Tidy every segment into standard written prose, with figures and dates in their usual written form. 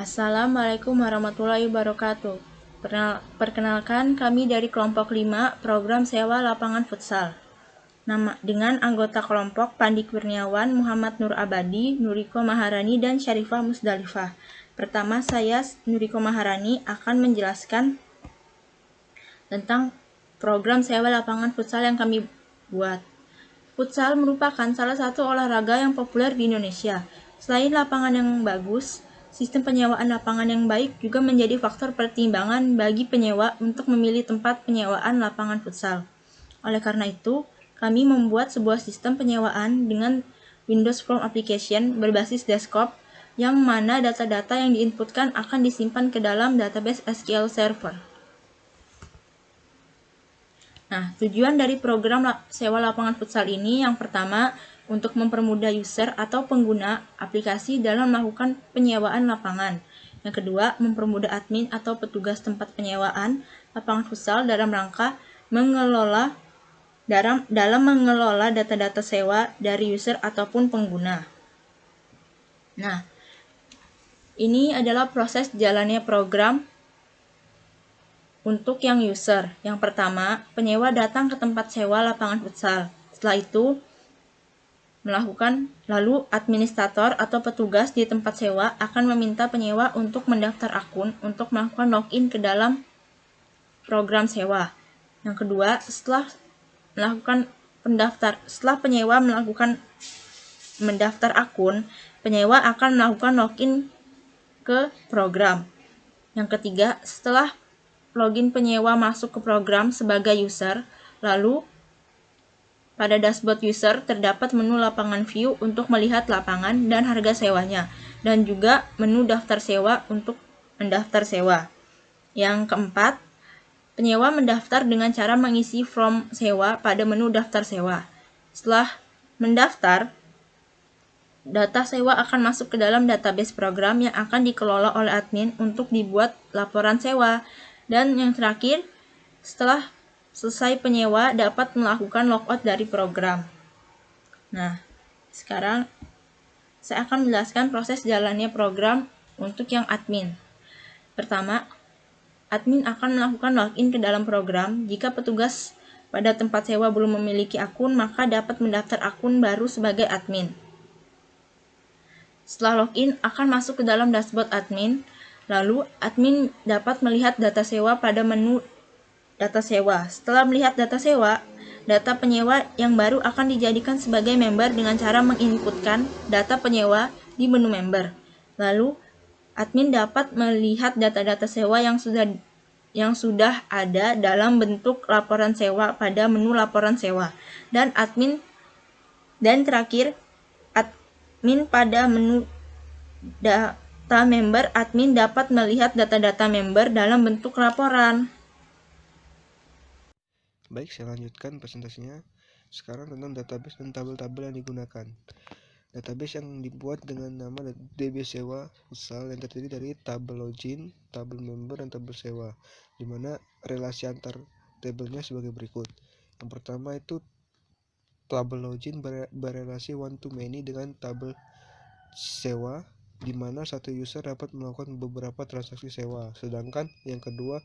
Assalamualaikum warahmatullahi wabarakatuh. Perkenalkan, kami dari kelompok 5 program sewa lapangan futsal. Dengan anggota kelompok Pandi Kurniawan, Muhammad Nur Abadi, Nuriko Maharani, dan Syarifah Musdalifah. Pertama, saya Nuriko Maharani akan menjelaskan tentang program sewa lapangan futsal yang kami buat. Futsal merupakan salah satu olahraga yang populer di Indonesia. Selain lapangan yang bagus, sistem penyewaan lapangan yang baik juga menjadi faktor pertimbangan bagi penyewa untuk memilih tempat penyewaan lapangan futsal. Oleh karena itu, kami membuat sebuah sistem penyewaan dengan Windows Form Application berbasis desktop yang mana data-data yang diinputkan akan disimpan ke dalam database SQL Server. Tujuan dari program sewa lapangan futsal ini yang pertama, untuk mempermudah user atau pengguna aplikasi dalam melakukan penyewaan lapangan. Yang kedua, mempermudah admin atau petugas tempat penyewaan lapangan futsal dalam rangka mengelola data-data sewa dari user ataupun pengguna. Ini adalah proses jalannya program untuk yang user. Yang pertama, penyewa datang ke tempat sewa lapangan futsal. Setelah itu, lalu administrator atau petugas di tempat sewa akan meminta penyewa untuk mendaftar akun untuk melakukan login ke dalam program sewa. Yang kedua, setelah penyewa mendaftar akun, penyewa akan melakukan login ke program. Yang ketiga, setelah login penyewa masuk ke program sebagai user, lalu pada dashboard user terdapat menu lapangan view untuk melihat lapangan dan harga sewanya, dan juga menu daftar sewa untuk mendaftar sewa. Yang keempat, penyewa mendaftar dengan cara mengisi form sewa pada menu daftar sewa. Setelah mendaftar, data sewa akan masuk ke dalam database program yang akan dikelola oleh admin untuk dibuat laporan sewa. Dan yang terakhir, setelah selesai penyewa dapat melakukan logout dari program. Sekarang saya akan menjelaskan proses jalannya program untuk yang admin. Pertama, admin akan melakukan login ke dalam program. Jika petugas pada tempat sewa belum memiliki akun, maka dapat mendaftar akun baru sebagai admin. Setelah login, akan masuk ke dalam dashboard admin. Lalu, admin dapat melihat data sewa pada menu data sewa. Setelah melihat data sewa, data penyewa yang baru akan dijadikan sebagai member dengan cara menginputkan data penyewa di menu member. Lalu, admin dapat melihat data-data sewa yang sudah ada dalam bentuk laporan sewa pada menu laporan sewa. Dan terakhir, admin pada menu data member, admin dapat melihat data-data member dalam bentuk laporan. Baik, saya lanjutkan presentasinya. Sekarang tentang database dan tabel-tabel yang digunakan. Database yang dibuat dengan nama DB Sewa Futsal yang terdiri dari tabel login, tabel member, dan tabel sewa, di mana relasi antar tabelnya sebagai berikut. Yang pertama itu tabel login berelasi one to many dengan tabel sewa, di mana satu user dapat melakukan beberapa transaksi sewa. Sedangkan yang kedua,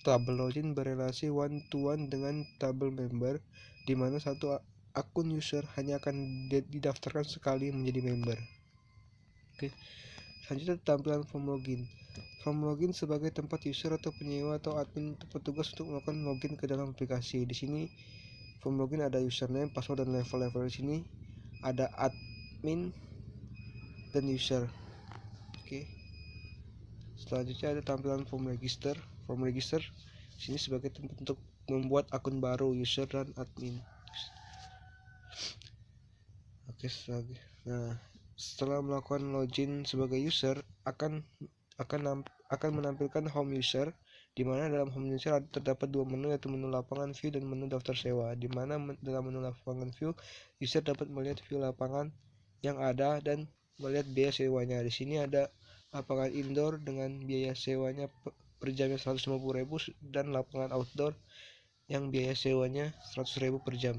tabel login berelasi one to one dengan tabel member, di mana satu akun user hanya akan didaftarkan sekali menjadi member. Selanjutnya, tampilan form login. Form login sebagai tempat user atau penyewa atau admin petugas untuk melakukan login ke dalam aplikasi. Di sini form login ada username, password, dan level-level. Di sini ada admin dan user. Selanjutnya ada tampilan form register. Form register sini sebagai tempat untuk membuat akun baru user dan admin. Setelah melakukan login sebagai user akan menampilkan home user, di mana dalam home user terdapat dua menu, yaitu menu lapangan view dan menu daftar sewa. Di mana dalam menu lapangan view, user dapat melihat view lapangan yang ada dan melihat biaya sewanya. Di sini ada lapangan indoor dengan biaya sewanya per jamnya 150.000 dan lapangan outdoor yang biaya sewanya 100.000 per jam.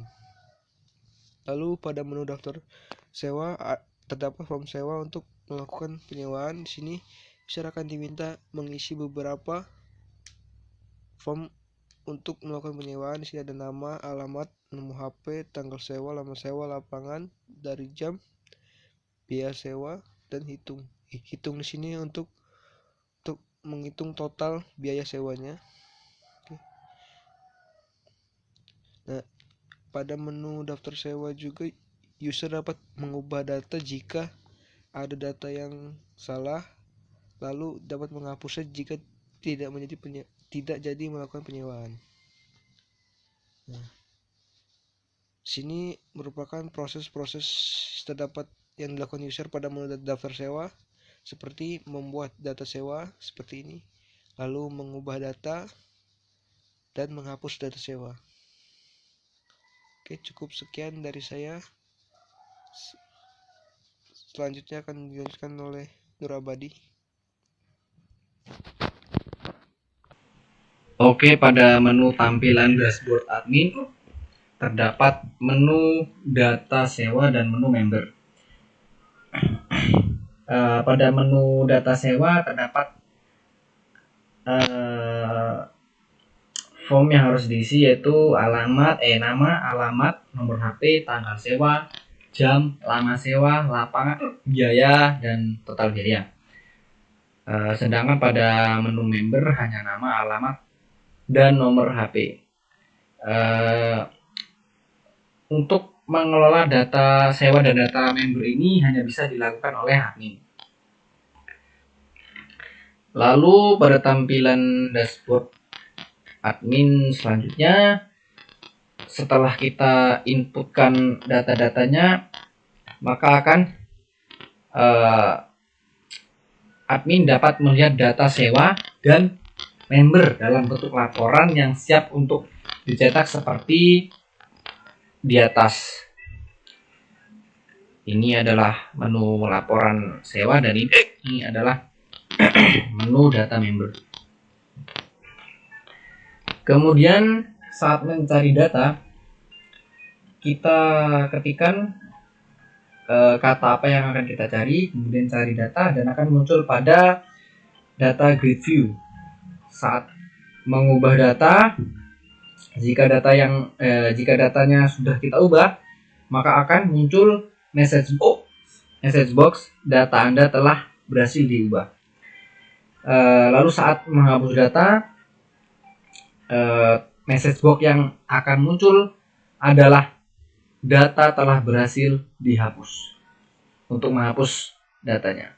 Lalu pada menu daftar sewa terdapat form sewa untuk melakukan penyewaan, di sini user akan diminta mengisi beberapa form untuk melakukan penyewaan. Di sini ada nama, alamat, nomor HP, tanggal sewa, lama sewa, lapangan, dari jam, biaya sewa, dan hitung. Hitung di sini untuk menghitung total biaya sewanya. Oke. Nah, pada menu daftar sewa juga user dapat mengubah data jika ada data yang salah, lalu dapat menghapusnya jika tidak jadi melakukan penyewaan. Nah, sini merupakan proses-proses terdapat yang dilakukan user pada menu daftar sewa, seperti membuat data sewa seperti ini, lalu mengubah data dan menghapus data sewa. Oke, cukup sekian dari saya. Selanjutnya akan dilanjutkan oleh Nur Abadi. Oke, pada menu tampilan dashboard admin terdapat menu data sewa dan menu member. Pada menu data sewa terdapat form yang harus diisi, yaitu nama, alamat, nomor HP, tanggal sewa, jam, lama sewa, lapangan, biaya, dan total biaya. Sedangkan pada menu member hanya nama, alamat, dan nomor HP. Untuk mengelola data sewa dan data member ini hanya bisa dilakukan oleh admin. Lalu pada tampilan dashboard admin selanjutnya, setelah kita inputkan data-datanya, maka akan admin dapat melihat data sewa dan member dalam bentuk laporan yang siap untuk dicetak seperti di atas. Ini adalah menu laporan sewa dan ini adalah menu data member. Kemudian saat mencari data, kita ketikkan kata apa yang akan kita cari, kemudian cari data, dan akan muncul pada data grid view. Saat mengubah data, jika datanya sudah kita ubah, maka akan muncul message box data Anda telah berhasil diubah. Lalu saat menghapus data, message box yang akan muncul adalah data telah berhasil dihapus untuk menghapus datanya.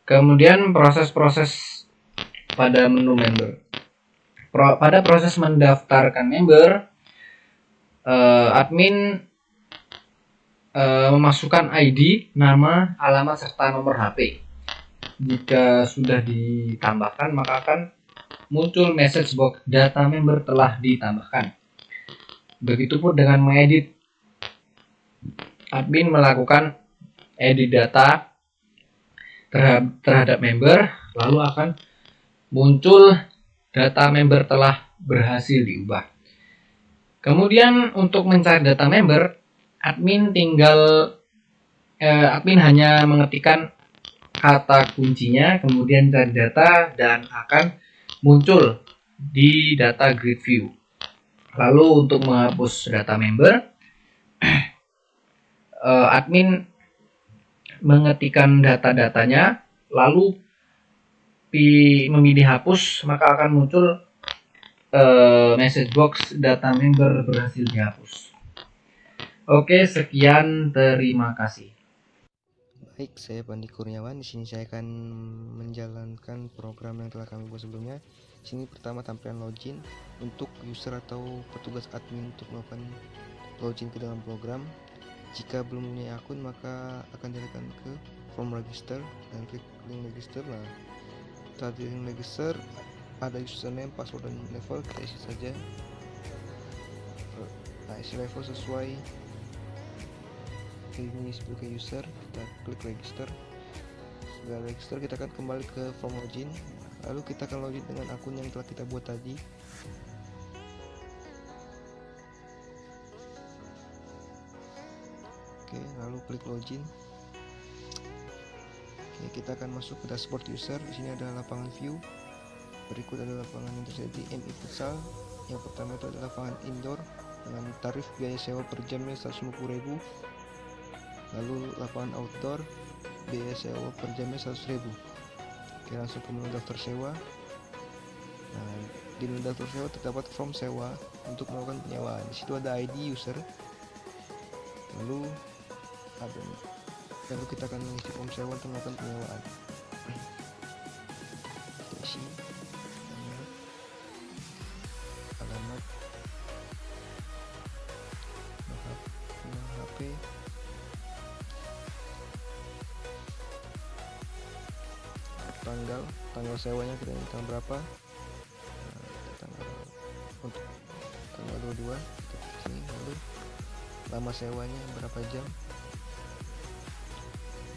Kemudian proses-proses pada menu member. Pada proses mendaftarkan member, admin memasukkan ID, nama, alamat, serta nomor HP. Jika sudah ditambahkan, maka akan muncul message box data member telah ditambahkan. Begitupun dengan mengedit. Admin melakukan edit data terhadap member, lalu akan muncul data member telah berhasil diubah. Kemudian untuk mencari data member, admin hanya mengetikkan kata kuncinya, kemudian cari data, dan akan muncul di data grid view. Lalu untuk menghapus data member, admin mengetikkan data-datanya, lalu memilih hapus, maka akan muncul message box data member berhasil dihapus. Oke, sekian, terima kasih. Baik, saya Pandi Kurniawan. Di sini saya akan menjalankan program yang telah kami buat sebelumnya. Di sini pertama tampilan login untuk user atau petugas admin untuk melakukan login ke dalam program. Jika belum punya akun, maka akan diarahkan ke form register dan klik link register. Nah, setelah di link register ada username, password, dan level, kita isi saja. Nah, isi level sesuai ini sebagai user, kita klik register. Setelah register, kita akan kembali ke form login, lalu kita akan login dengan akun yang telah kita buat tadi. lalu klik login. Oke, kita akan masuk ke dashboard user. Di sini ada lapangan view. Berikut ada lapangan yang tersedia di MI Futsal. Yang pertama itu adalah lapangan indoor dengan tarif biaya sewa per jamnya 150.000. Lalu lapangan outdoor biaya sewa per jamnya 100.000. Oke, langsung ke menu daftar sewa. Nah, di menu daftar sewa terdapat form sewa untuk melakukan penyewaan. Di situ ada ID user. Lalu kita akan mengisi form sewa untuk melakukan penyewaan. Kita isi nama, alamat, nomor HP, tanggal sewanya kita ini tanggal berapa. Untuk tanggal 22 kita sini. Lalu lama sewanya berapa jam,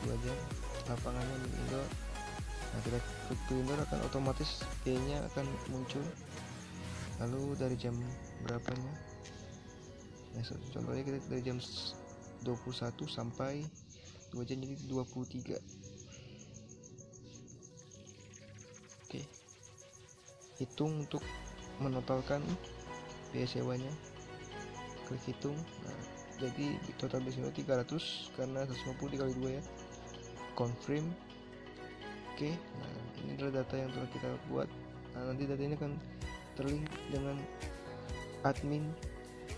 2 jam. Lapangannya di indoor. Nah, kita klik ke indoor akan otomatis biayanya akan muncul. Lalu dari jam berapanya, nah contohnya kita dari jam 21 sampai 2 jam, jadi 23. Oke, hitung untuk menotalkan biaya sewanya. Klik hitung. Nah, jadi total biaya sewa 300 karena 150 dikali 2 ya. Confirm. Oke, nah ini adalah data yang telah kita buat. Nah, nanti data ini akan terlink dengan admin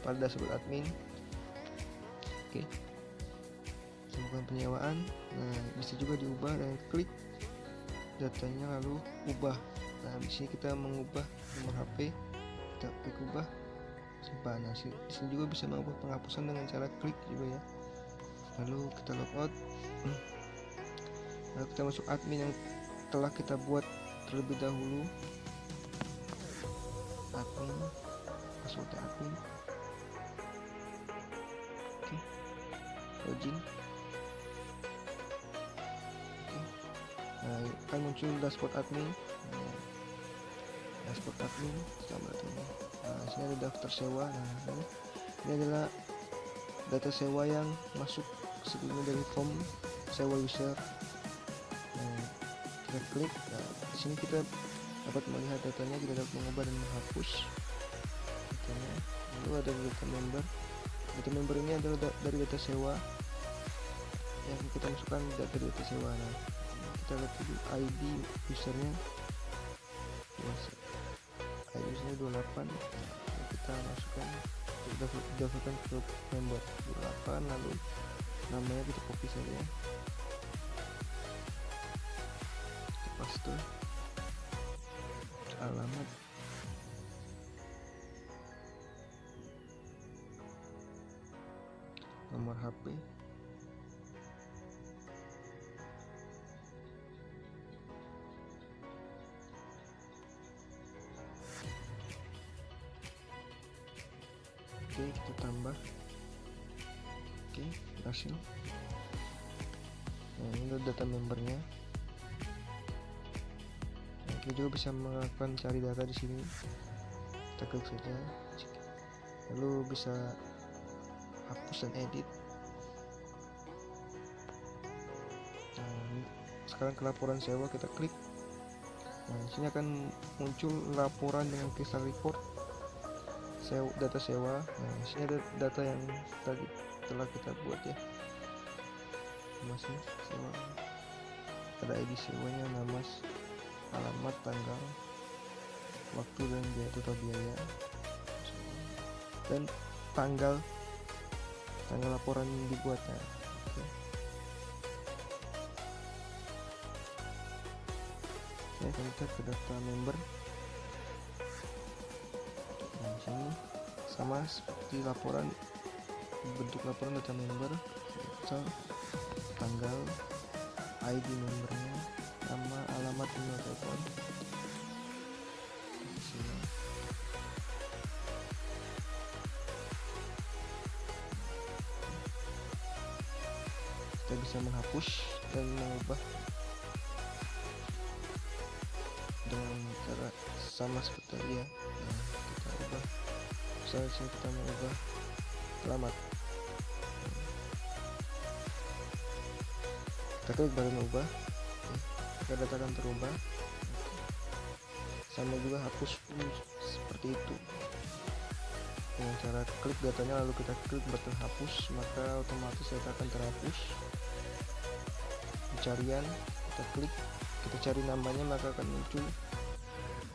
pada dashboard admin. Oke, lakukan penyewaan. Nah, bisa juga diubah dengan klik datanya lalu ubah. Nah, di sini kita mengubah nomor HP, kita klik ubah, simpan. Nah, di sini juga bisa mengubah penghapusan dengan cara klik juga ya. Lalu kita logout. Lalu kita masuk admin yang telah kita buat terlebih dahulu. Admin, password admin. Oke, login. Oke. Nah, akan muncul dashboard admin. Nah, dashboard admin selamat ini. Nah, sini ada daftar sewa. Nah, ini adalah data sewa yang masuk sebelumnya dari form sewa user. Nah, kita klik. Nah, di sini kita dapat melihat datanya, kita dapat mengubah dan menghapus datanya. Lalu ada data member. Data member ini adalah dari data sewa yang kita masukkan dari data sewa. Nah, kita lihat dulu ID usernya. ID usernya 28. Nah, kita masukkan, daftarkan ke member 28. Lalu namanya kita copy saja, kita paste, alamat, nomor HP, oke, kita tambah. Oke, berhasil. Nah, ini adalah data membernya. Nah, kita juga bisa melakukan cari data di sini. Kita klik saja, lalu bisa hapus dan edit. Nah, sekarang ke laporan sewa kita klik. Nah, di sini akan muncul laporan dengan kristal report data sewa. Nah, di sini ada data yang tadi telah kita buat ya. Masih sewa, ada ID sewanya, nama, alamat, tanggal, waktu, dan biaya, total biaya, dan tanggal laporan yang dibuatnya. Oke. Ya, kita ke data member. Nah, sini sama seperti laporan, bentuk laporan data member, tanggal, ID membernya, nama, alamat, email, telepon. Kita bisa menghapus dan mengubah dengan cara sama seperti tadi ya. Nah, kita ubah, misalnya kita mengubah alamat. kita klik button ubah, maka data akan terubah. Sama juga hapus pun seperti itu, dengan cara klik datanya lalu kita klik button hapus, maka otomatis data akan terhapus. Pencarian, kita klik, kita cari namanya, maka akan muncul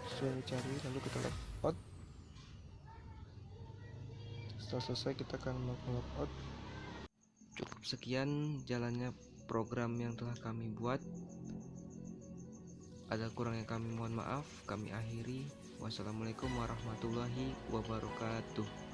sesuai yang dicari, lalu kita log out. Setelah selesai kita akan log out. Cukup sekian jalannya program yang telah kami buat. Ada kurangnya kami mohon maaf. Kami akhiri. Wassalamualaikum warahmatullahi wabarakatuh.